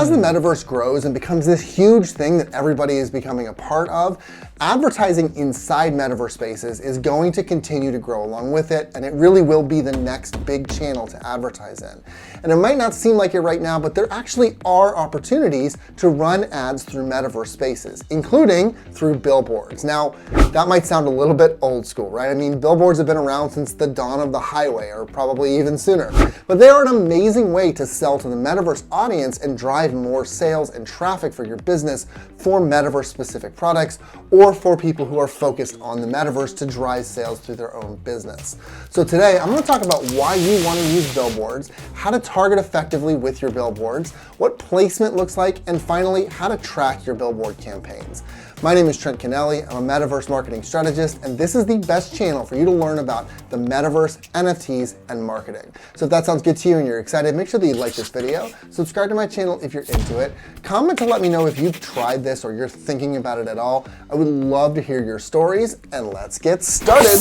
As the metaverse grows and becomes this huge thing that everybody is becoming a part of, advertising inside metaverse spaces is going to continue to grow along with it, and it really will be the next big channel to advertise in. And it might not seem like it right now, but there actually are opportunities to run ads through metaverse spaces, including through billboards. Now, that might sound a little bit old school, right? I mean, billboards have been around since the dawn of the highway, or probably even sooner. But they are an amazing way to sell to the metaverse audience and drive more sales and traffic for your business for metaverse specific products, or for people who are focused on the metaverse to drive sales through their own business. So today I'm going to talk about why you want to use billboards, how to target effectively with your billboards, what placement looks like, and finally how to track your billboard campaigns. My name is Trent Kennelly. I'm a metaverse marketing strategist, and this is the best channel for you to learn about the metaverse, NFTs, and marketing. So if that sounds good to you and you're excited, make sure that you like this video, subscribe to my channel if you're into it, comment to let me know if you've tried this or you're thinking about it at all. I would love to hear your stories, and let's get started.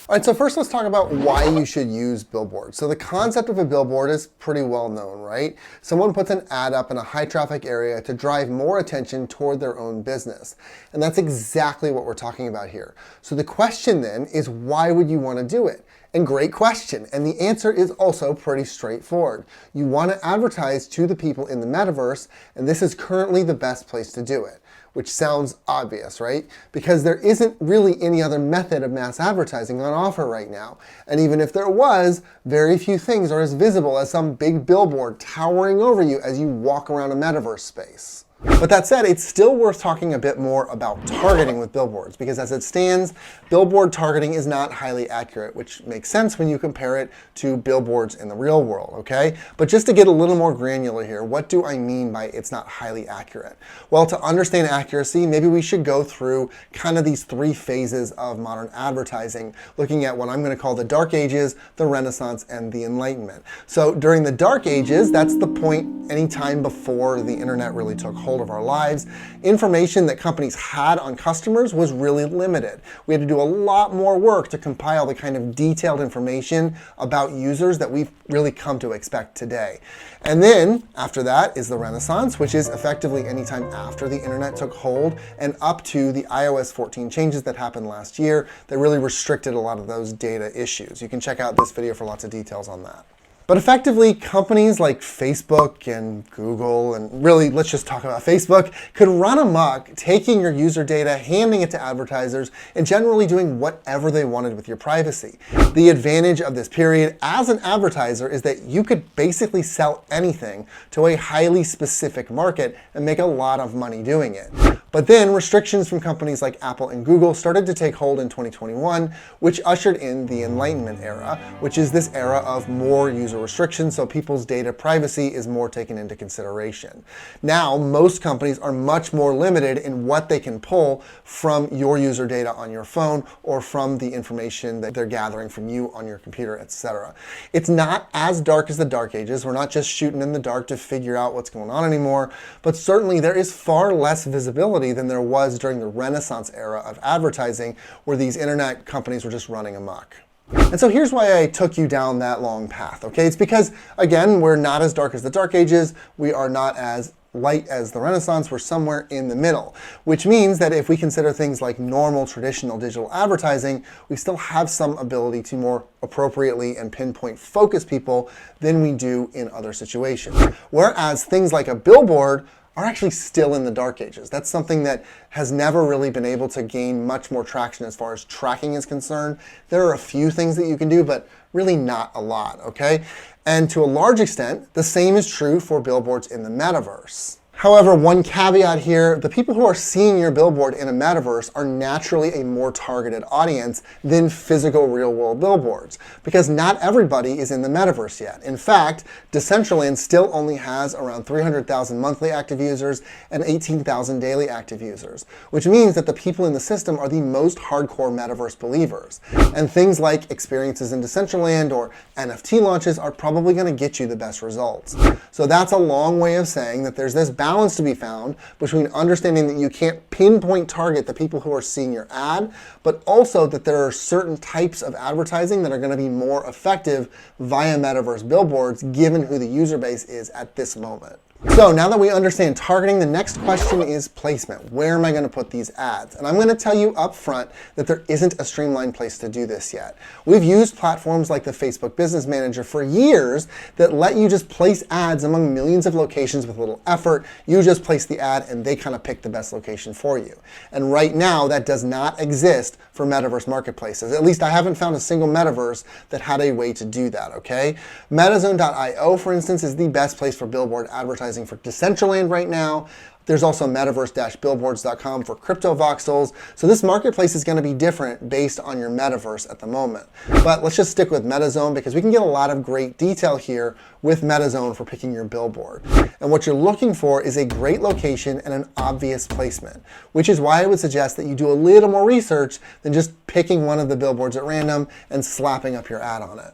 All right, so first let's talk about why you should use billboards. So the concept of a billboard is pretty well known, right? Someone puts an ad up in a high traffic area to drive more attention toward their own business. And that's exactly what we're talking about here. So the question then is, why would you want to do it? And great question. And the answer is also pretty straightforward. You want to advertise to the people in the metaverse, and this is currently the best place to do it. Which sounds obvious, right? Because there isn't really any other method of mass advertising on offer right now. And even if there was, very few things are as visible as some big billboard towering over you as you walk around a metaverse space. But that said, it's still worth talking a bit more about targeting with billboards, because as it stands, billboard targeting is not highly accurate, which makes sense when you compare it to billboards in the real world, okay? But just to get a little more granular here, what do I mean by it's not highly accurate? Well, to understand accuracy, maybe we should go through kind of these three phases of modern advertising, looking at what I'm going to call the Dark Ages, the Renaissance, and the Enlightenment. So during the Dark Ages, that's the point anytime before the internet really took hold of our lives, information that companies had on customers was really limited. We had to do a lot more work to compile the kind of detailed information about users that we've really come to expect today. And then after that is the Renaissance, which is effectively anytime after the internet took hold and up to the iOS 14 changes that happened last year that really restricted a lot of those data issues. You can check out this video for lots of details on that. But effectively, companies like Facebook and Google, and really, let's just talk about Facebook, could run amok, taking your user data, handing it to advertisers, and generally doing whatever they wanted with your privacy. The advantage of this period as an advertiser is that you could basically sell anything to a highly specific market and make a lot of money doing it. But then restrictions from companies like Apple and Google started to take hold in 2021, which ushered in the Enlightenment era, which is this era of more user restrictions, so people's data privacy is more taken into consideration. Now, most companies are much more limited in what they can pull from your user data on your phone or from the information that they're gathering from you on your computer, etc. It's not as dark as the Dark Ages. We're not just shooting in the dark to figure out what's going on anymore, but certainly there is far less visibility than there was during the Renaissance era of advertising, where these internet companies were just running amok. And so here's why I took you down that long path, okay? It's because, again, we're not as dark as the Dark Ages, we are not as light as the Renaissance, we're somewhere in the middle, which means that if we consider things like normal traditional digital advertising, we still have some ability to more appropriately and pinpoint focus people than we do in other situations. Whereas things like a billboard are actually still in the Dark Ages. That's something that has never really been able to gain much more traction as far as tracking is concerned. There are a few things that you can do, but really not a lot, okay? And to a large extent, the same is true for billboards in the metaverse. However, one caveat here, the people who are seeing your billboard in a metaverse are naturally a more targeted audience than physical real-world billboards, because not everybody is in the metaverse yet. In fact, Decentraland still only has around 300,000 monthly active users and 18,000 daily active users, which means that the people in the system are the most hardcore metaverse believers. And things like experiences in Decentraland or NFT launches are probably going to get you the best results. So that's a long way of saying that there's this balance to be found between understanding that you can't pinpoint target the people who are seeing your ad, but also that there are certain types of advertising that are going to be more effective via metaverse billboards given who the user base is at this moment. So now that we understand targeting, the next question is placement. Where am I going to put these ads? And I'm going to tell you up front that there isn't a streamlined place to do this yet. We've used platforms like the Facebook Business Manager for years that let you just place ads among millions of locations with little effort. You just place the ad and they kind of pick the best location for you. And right now that does not exist for Metaverse marketplaces. At least I haven't found a single Metaverse that had a way to do that, okay? Metazone.io, for instance, is the best place for billboard advertising for Decentraland right now. There's also metaverse-billboards.com for crypto voxels. So this marketplace is going to be different based on your metaverse at the moment. But let's just stick with Metazone because we can get a lot of great detail here with Metazone for picking your billboard. And what you're looking for is a great location and an obvious placement, which is why I would suggest that you do a little more research than just picking one of the billboards at random and slapping up your ad on it.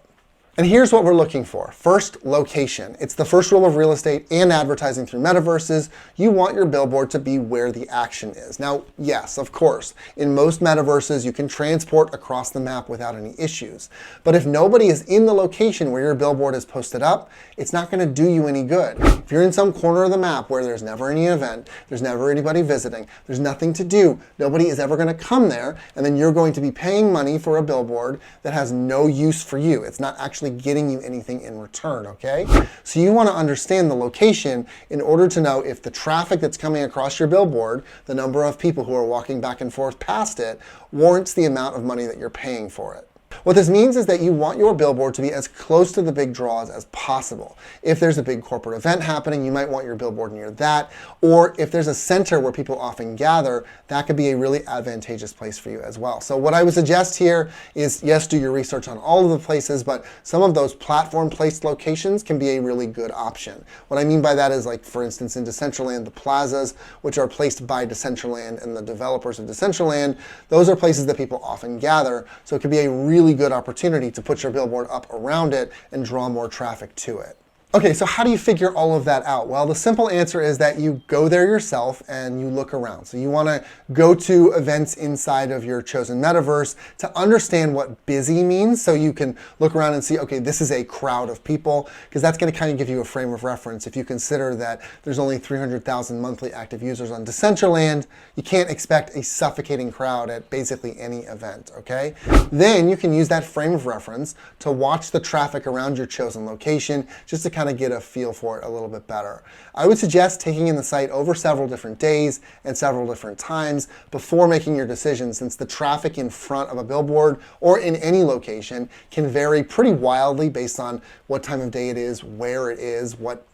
And here's what we're looking for. First, location. It's the first rule of real estate and advertising through metaverses. You want your billboard to be where the action is. Now, yes, of course, in most metaverses, you can transport across the map without any issues. But if nobody is in the location where your billboard is posted up, it's not going to do you any good. If you're in some corner of the map where there's never any event, there's never anybody visiting, there's nothing to do, nobody is ever going to come there, and then you're going to be paying money for a billboard that has no use for you. It's not actually getting you anything in return, okay? So you want to understand the location in order to know if the traffic that's coming across your billboard, the number of people who are walking back and forth past it, warrants the amount of money that you're paying for it. What this means is that you want your billboard to be as close to the big draws as possible. If there's a big corporate event happening, you might want your billboard near that. Or if there's a center where people often gather, that could be a really advantageous place for you as well. So what I would suggest here is, yes, do your research on all of the places, but some of those platform-placed locations can be a really good option. What I mean by that is, like, for instance, in Decentraland, the plazas, which are placed by Decentraland and the developers of Decentraland, those are places that people often gather. So it could be a really good opportunity to put your billboard up around it and draw more traffic to it. Okay, so how do you figure all of that out? Well, the simple answer is that you go there yourself and you look around. So you want to go to events inside of your chosen metaverse to understand what busy means, so you can look around and see, okay, this is a crowd of people, because that's going to kind of give you a frame of reference. If you consider that there's only 300,000 monthly active users on Decentraland, you can't expect a suffocating crowd at basically any event, okay? Then you can use that frame of reference to watch the traffic around your chosen location, just to kind of get a feel for it a little bit better. I would suggest taking in the site over several different days and several different times before making your decision, since the traffic in front of a billboard or in any location can vary pretty wildly based on what time of day it is, where it is, what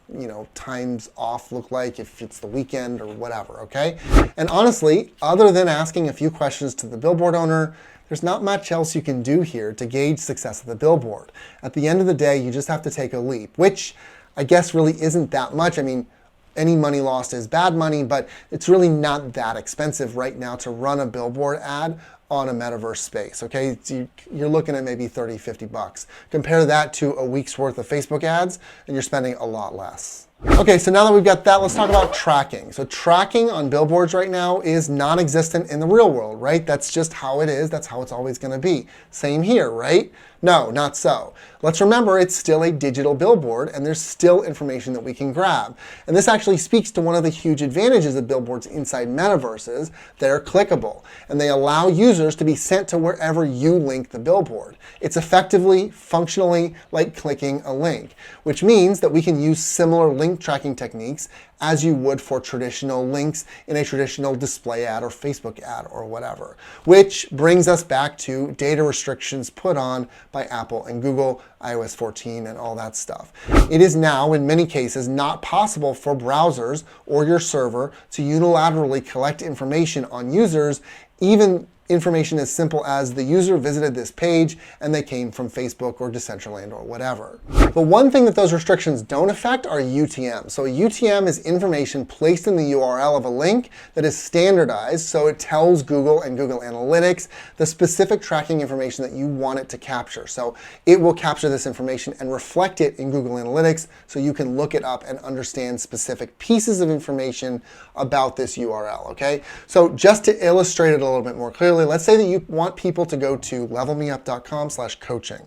times off look like, if it's the weekend or whatever, okay? And honestly, other than asking a few questions to the billboard owner, there's not much else you can do here to gauge success of the billboard. At the end of the day, you just have to take a leap, which I guess really isn't that much. I mean, any money lost is bad money, but it's really not that expensive right now to run a billboard ad on a metaverse space, okay? You're looking at maybe 30, 50 bucks. Compare that to a week's worth of Facebook ads, and you're spending a lot less. Okay, so now that we've got that, let's talk about tracking. So tracking on billboards right now is non-existent in the real world, right? That's just how it is. That's how it's always going to be. Same here, right? No, not so. Let's remember it's still a digital billboard and there's still information that we can grab. And this actually speaks to one of the huge advantages of billboards inside metaverses. They're clickable and they allow users to be sent to wherever you link the billboard. It's effectively, functionally like clicking a link, which means that we can use similar link tracking techniques as you would for traditional links in a traditional display ad or Facebook ad or whatever. Which brings us back to data restrictions put on by Apple and Google, iOS 14 and all that stuff. It is now, in many cases, not possible for browsers or your server to unilaterally collect information on users, even information as simple as the user visited this page and they came from Facebook or Decentraland or whatever. But one thing that those restrictions don't affect are UTM. So a UTM is information placed in the URL of a link that is standardized, so it tells Google and Google Analytics the specific tracking information that you want it to capture. So it will capture this information and reflect it in Google Analytics so you can look it up and understand specific pieces of information about this URL, okay? So just to illustrate it a little bit more clearly, clearly, let's say that you want people to go to levelmeup.com/coaching.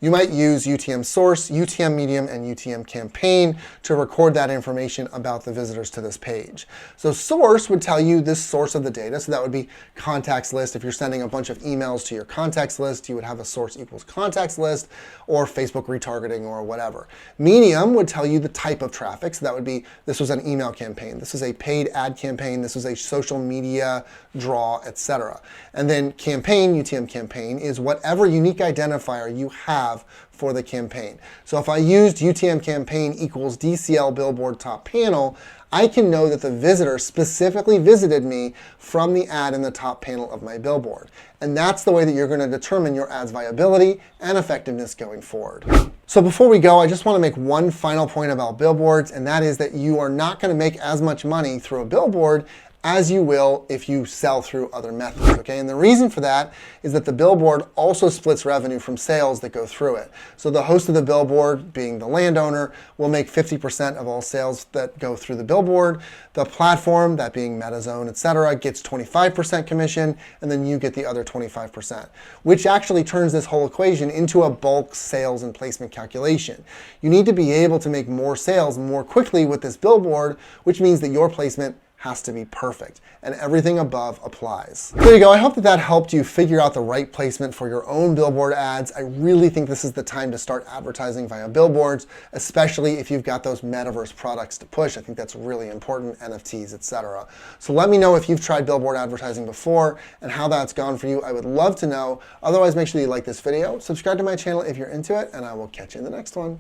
You might use UTM Source, UTM Medium, and UTM Campaign to record that information about the visitors to this page. So Source would tell you this source of the data. So that would be contacts list. If you're sending a bunch of emails to your contacts list, you would have a source equals contacts list, or Facebook retargeting or whatever. Medium would tell you the type of traffic. So that would be, this was an email campaign. This was a paid ad campaign. This was a social media draw, etc. And then Campaign, UTM Campaign, is whatever unique identifier you have for the campaign. So if I used UTM Campaign equals DCL Billboard top panel, I can know that the visitor specifically visited me from the ad in the top panel of my billboard. And that's the way that you're going to determine your ad's viability and effectiveness going forward. So before we go, I just want to make one final point about billboards, and that is that you are not going to make as much money through a billboard as you will if you sell through other methods, okay? And the reason for that is that the billboard also splits revenue from sales that go through it. So the host of the billboard, being the landowner, will make 50% of all sales that go through the billboard. The platform, that being MetaZone, etc., gets 25% commission, and then you get the other 25%, which actually turns this whole equation into a bulk sales and placement calculation. You need to be able to make more sales more quickly with this billboard, which means that your placement has to be perfect, and everything above applies. There you go. I hope that that helped you figure out the right placement for your own billboard ads. I really think this is the time to start advertising via billboards, especially if you've got those metaverse products to push. I think that's really important, NFTs, etc. So let me know if you've tried billboard advertising before and how that's gone for you. I would love to know. Otherwise, make sure you like this video, subscribe to my channel if you're into it, and I will catch you in the next one.